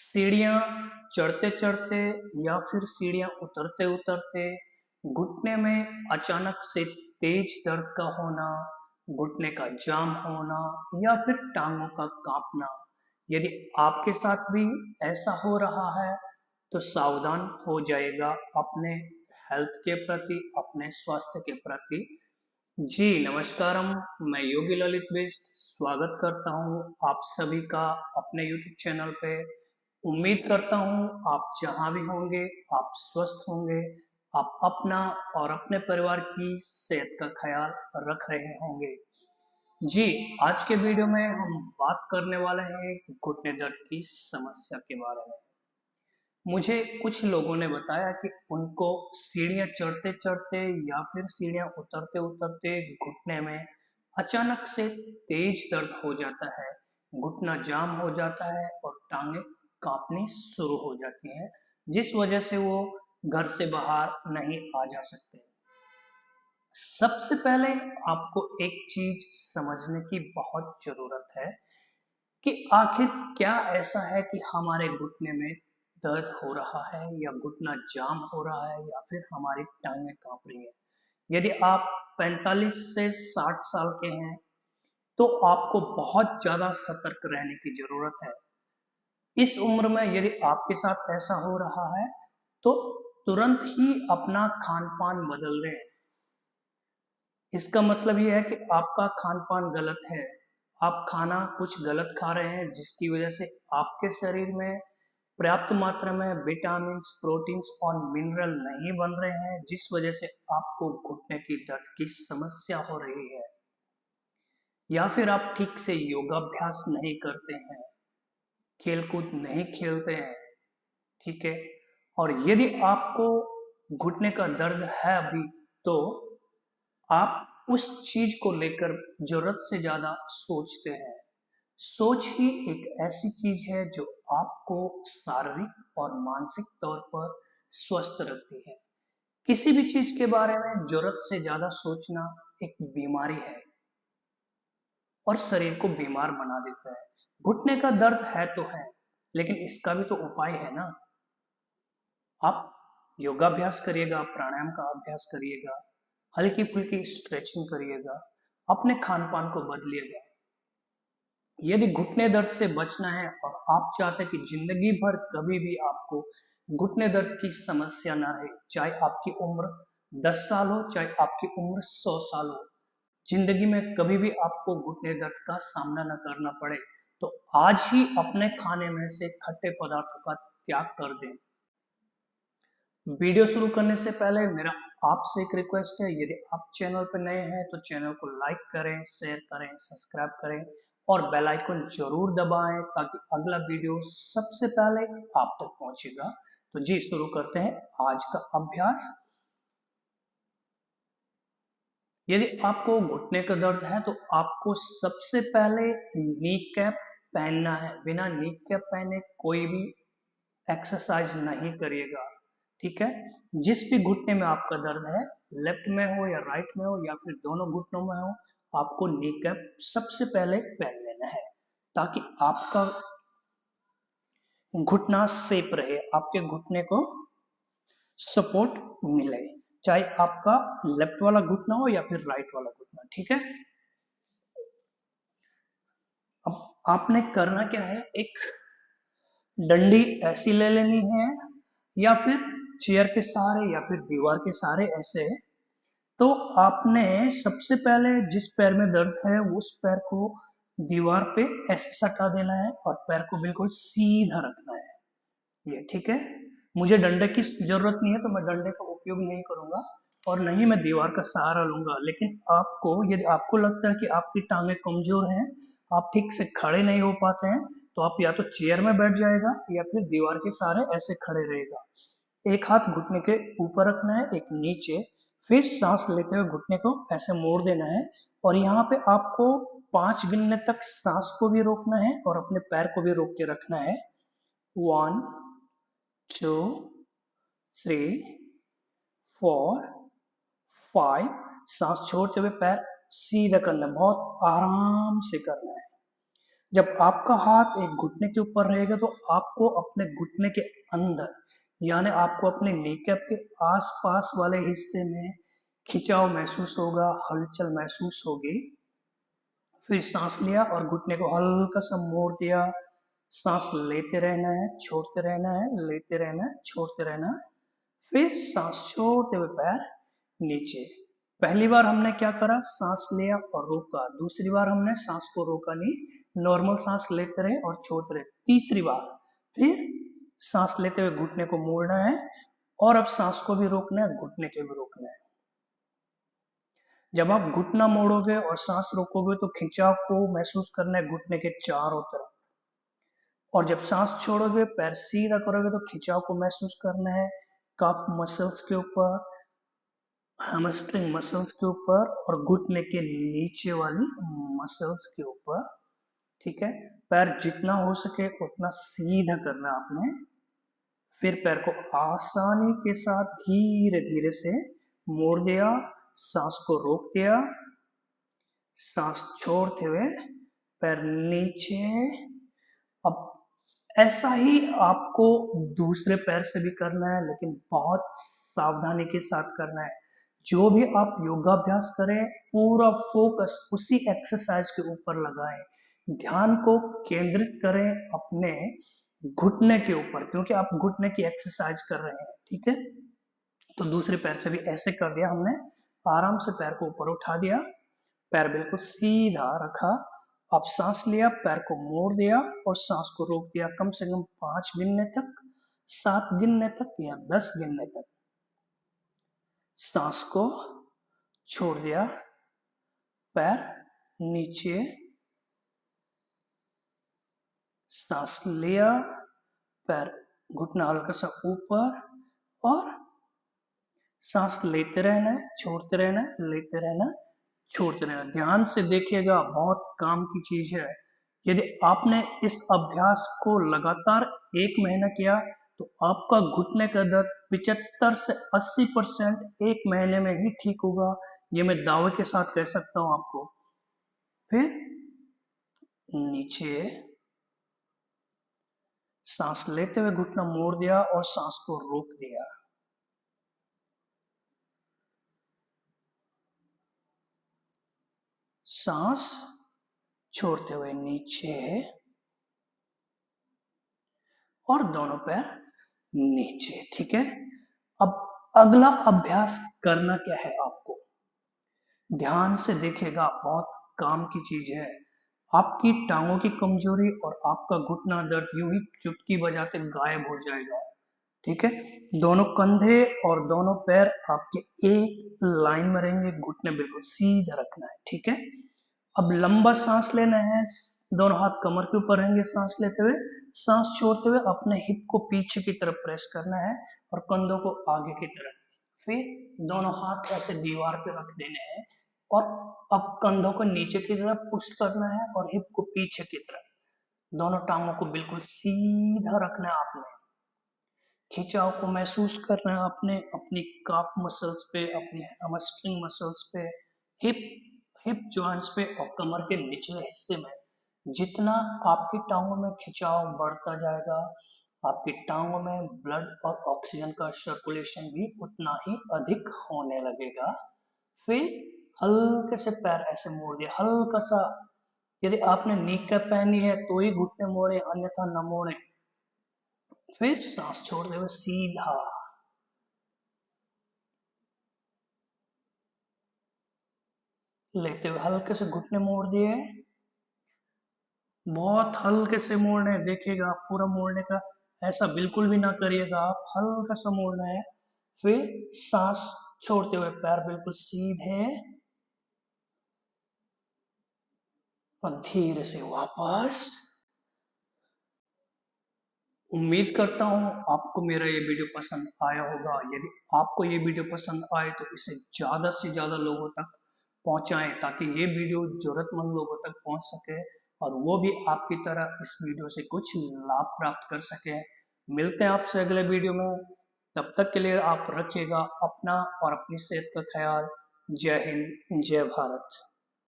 सीढ़ियाँ चढ़ते चढ़ते या फिर सीढ़ियाँ उतरते उतरते घुटने में अचानक से तेज दर्द का होना, घुटने का जाम होना या फिर टांगों का कांपना। यदि आपके साथ भी ऐसा हो रहा है तो सावधान हो जाएगा अपने हेल्थ के प्रति, अपने स्वास्थ्य के प्रति। जी नमस्कारम। मैं योगी ललित बिष्ट स्वागत करता हूँ आप सभी का अपने YouTube चैनल पे। उम्मीद करता हूँ आप जहाँ भी होंगे आप स्वस्थ होंगे, आप अपना और अपने परिवार की सेहत का ख्याल रख रहे होंगे। जी, आज के वीडियो में हम बात करने वाले हैं घुटने दर्द की समस्या के बारे में। मुझे कुछ लोगों ने बताया कि उनको सीढ़ियाँ चढ़ते चढ़ते या फिर सीढ़ियाँ उतरते उतरते घुटने में अचानक से तेज दर्द हो जाता है, घुटना जाम हो जाता है और टांगे कांपनी शुरू हो जाती हैं, जिस वजह से वो घर से बाहर नहीं आ जा सकते। सबसे पहले आपको एक चीज समझने की बहुत जरूरत है कि आखिर क्या ऐसा है कि हमारे घुटने में दर्द हो रहा है या घुटना जाम हो रहा है या फिर हमारी टांगें कांप रही है। यदि आप 45 से 60 साल के हैं तो आपको बहुत ज्यादा सतर्क रहने की जरूरत है। इस उम्र में यदि आपके साथ ऐसा हो रहा है तो तुरंत ही अपना खान पान बदल दें। इसका मतलब यह है कि आपका खान पान गलत है, आप खाना कुछ गलत खा रहे हैं जिसकी वजह से आपके शरीर में पर्याप्त मात्रा में विटामिन, प्रोटीन्स और मिनरल नहीं बन रहे हैं, जिस वजह से आपको घुटने की दर्द की समस्या हो रही है। या फिर आप ठीक से योगाभ्यास नहीं करते हैं, खेलकूद नहीं खेलते हैं, ठीक है। और यदि आपको घुटने का दर्द है अभी तो आप उस चीज को लेकर जरूरत से ज्यादा सोचते हैं। सोच ही एक ऐसी चीज है जो आपको शारीरिक और मानसिक तौर पर स्वस्थ रखती है। किसी भी चीज के बारे में जरूरत से ज्यादा सोचना एक बीमारी है और शरीर को बीमार बना देता है। घुटने का दर्द है तो है, लेकिन इसका भी तो उपाय है ना। आप योगाभ्यास करिएगा, प्राणायाम का अभ्यास करिएगा, हल्की फुल्की स्ट्रेचिंग करिएगा, अपने खान पान को बदलिएगा। यदि घुटने दर्द से बचना है और आप चाहते हैं कि जिंदगी भर कभी भी आपको घुटने दर्द की समस्या ना रहे, चाहे आपकी उम्र 10 साल हो, चाहे आपकी उम्र 100 साल हो, जिंदगी में कभी भी आपको घुटने दर्द का सामना न करना पड़े, तो आज ही अपने खाने में से खट्टे पदार्थों का त्याग कर दें। वीडियो शुरू करने से पहले मेरा आपसे एक रिक्वेस्ट है, यदि आप चैनल पर नए हैं तो चैनल को लाइक करें, शेयर करें, सब्सक्राइब करें और बेल आइकन जरूर दबाएं ताकि अगला वीडियो सबसे पहले आप तक पहुंचेगा। तो जी शुरू करते हैं आज का अभ्यास। यदि आपको घुटने का दर्द है तो आपको सबसे पहले नी कैप पहनना है। बिना नी कैप पहने कोई भी एक्सरसाइज नहीं करिएगा, ठीक है। जिस भी घुटने में आपका दर्द है, लेफ्ट में हो या राइट में हो या फिर दोनों घुटनों में हो, आपको नी कैप सबसे पहले पहन लेना है ताकि आपका घुटना सेफ रहे, आपके घुटने को सपोर्ट मिले, चाहे आपका लेफ्ट वाला घुटना हो या फिर राइट वाला घुटना, ठीक है। अब आपने करना क्या है, एक डंडी ऐसी ले लेनी है या फिर चेयर के सहारे या फिर दीवार के सहारे ऐसे। तो आपने सबसे पहले जिस पैर में दर्द है उस पैर को दीवार पे ऐसे सटा देना है और पैर को बिल्कुल सीधा रखना है, ये ठीक है। मुझे डंडे की जरूरत नहीं है तो मैं डंडे का उपयोग नहीं करूंगा और नहीं मैं दीवार का सहारा लूंगा। लेकिन आपको, यदि आपको लगता है कि आपकी टांगे कमजोर हैं, आप ठीक से खड़े नहीं हो पाते हैं, तो आप या तो चेयर में बैठ जाएगा या फिर दीवार के सहारे ऐसे खड़े रहेगा। एक हाथ घुटने के ऊपर रखना है, एक नीचे, फिर सांस लेते हुए घुटने को ऐसे मोड़ देना है और यहाँ पे आपको 5 गिनने तक सांस को भी रोकना है और अपने पैर को भी रोक के रखना है। 1 2 3 4 5। सांस छोड़ते हुए पैर सीधा करना है, बहुत आराम से करना है। जब आपका हाथ एक घुटने के ऊपर रहेगा तो आपको अपने घुटने के अंदर यानी आपको अपने नीकैप के आसपास वाले हिस्से में खिंचाव महसूस होगा, हलचल महसूस होगी। फिर सांस लिया और घुटने को हल्का सा मोड़ दिया। सांस लेते रहना है, छोड़ते रहना है, लेते रहना है, छोड़ते रहना है। फिर सांस छोड़ते हुए पैर नीचे। पहली बार हमने क्या करा, सांस लिया और रोका। दूसरी बार हमने सांस को रोका नहीं, नॉर्मल सांस लेते रहे और छोड़ते रहे। तीसरी बार फिर सांस लेते हुए घुटने को मोड़ना है और अब सांस को भी रोकना है, घुटने को भी रोकना है। जब आप घुटना मोड़ोगे और सांस रोकोगे तो खिंचाव को महसूस करना है घुटने के चारों तरफ, और जब सांस छोड़ोगे पैर सीधा करोगे तो खिंचाव को महसूस करना है कफ मसल्स के ऊपर, हैमस्ट्रिंग मसल्स के ऊपर और घुटने के नीचे वाली मसल्स के ऊपर। ठीक है, पैर जितना हो सके उतना सीधा करना आपने। फिर पैर को आसानी के साथ धीरे धीरे से मोड़ दिया, सांस को रोक दिया, सांस छोड़ते हुए पैर नीचे। अब ऐसा ही आपको दूसरे पैर से भी करना है, लेकिन बहुत सावधानी के साथ करना है। जो भी आप योगाभ्यास करें पूरा फोकस उसी एक्सरसाइज के ऊपर लगाएं, ध्यान को केंद्रित करें अपने घुटने के ऊपर, क्योंकि आप घुटने की एक्सरसाइज कर रहे हैं। ठीक है, तो दूसरे पैर से भी ऐसे कर दिया हमने, आराम से पैर को ऊपर उठा दिया, पैर बिल्कुल सीधा रखा। अब सांस लिया, पैर को मोड़ दिया और सांस को रोक दिया कम से कम 5 गिनने तक, 7 गिनने तक या 10 गिनने तक। सांस को छोड़ दिया, पैर नीचे, सांस लिया, पैर घुटना हल्का सा ऊपर और सांस लेते रहना है, छोड़ते रहना है, लेते रहना है, छोड़ते रहना। ध्यान से देखिएगा, बहुत काम की चीज है। यदि आपने इस अभ्यास को लगातार 1 महीना किया तो आपका घुटने का दर्द 75 से 80% 1 महीने में ही ठीक होगा, ये मैं दावे के साथ कह सकता हूं आपको। फिर नीचे, सांस लेते हुए घुटना मोड़ दिया और सांस को रोक दिया। सांस छोड़ते हुए नीचे और दोनों पैर नीचे। ठीक है, अब अगला अभ्यास करना क्या है आपको, ध्यान से देखिएगा, बहुत काम की चीज है। आपकी टांगों की कमजोरी और आपका घुटना दर्द यूं ही चुटकी बजाते गायब हो जाएगा। ठीक है, दोनों कंधे और दोनों पैर आपके एक लाइन में रहेंगे, घुटने बिल्कुल सीधा रखना है। ठीक है, अब लंबा सांस लेना है, दोनों हाथ कमर के ऊपर रहेंगे सांस लेते हुए। सांस छोड़ते हुए अपने हिप को पीछे की तरफ प्रेस करना है और कंधों को आगे की तरफ। फिर दोनों हाथ ऐसे दीवार पे रख देने हैं और अब कंधों को नीचे की तरफ पुश करना है और हिप को पीछे की तरफ। दोनों टांगों को बिल्कुल सीधा रखना है आपने, खिंचाव को महसूस करना है आपने अपनी काफ मसल्स पे, अपनी हैमस्ट्रिंग मसल्स पे, हिप हिप जॉइंट्स पे और कमर के निचले हिस्से में। जितना आपकी टांगों में खिंचाव बढ़ता जाएगा, आपकी टांगों में ब्लड और ऑक्सीजन का सर्कुलेशन भी उतना ही अधिक होने लगेगा। फिर हल्के से पैर ऐसे मोड़ दिए, हल्का सा। यदि आपने नी कैप पहनी है तो ही घुटने मोड़े, अन्यथा न मोड़े। फिर सांस छोड़ते हुए सीधा, लेते हुए हल्के से घुटने मोड़ दिए, बहुत हल्के से मोड़ने, देखिएगा पूरा मोड़ने का ऐसा बिल्कुल भी ना करिएगा आप, हल्का सा मोड़ना है। फिर सांस छोड़ते हुए पैर बिल्कुल सीधे और धीरे से वापस। उम्मीद करता हूं आपको मेरा ये वीडियो पसंद आया होगा। यदि आपको ये वीडियो पसंद आए तो इसे ज्यादा से ज्यादा लोगों तक पहुंचाएं, ताकि ये वीडियो जरूरतमंद लोगों तक पहुंच सके और वो भी आपकी तरह इस वीडियो से कुछ लाभ प्राप्त कर सके। मिलते हैं आपसे अगले वीडियो में, तब तक के लिए आप रखिएगा अपना और अपनी सेहत का ख्याल। जय हिंद, जय भारत।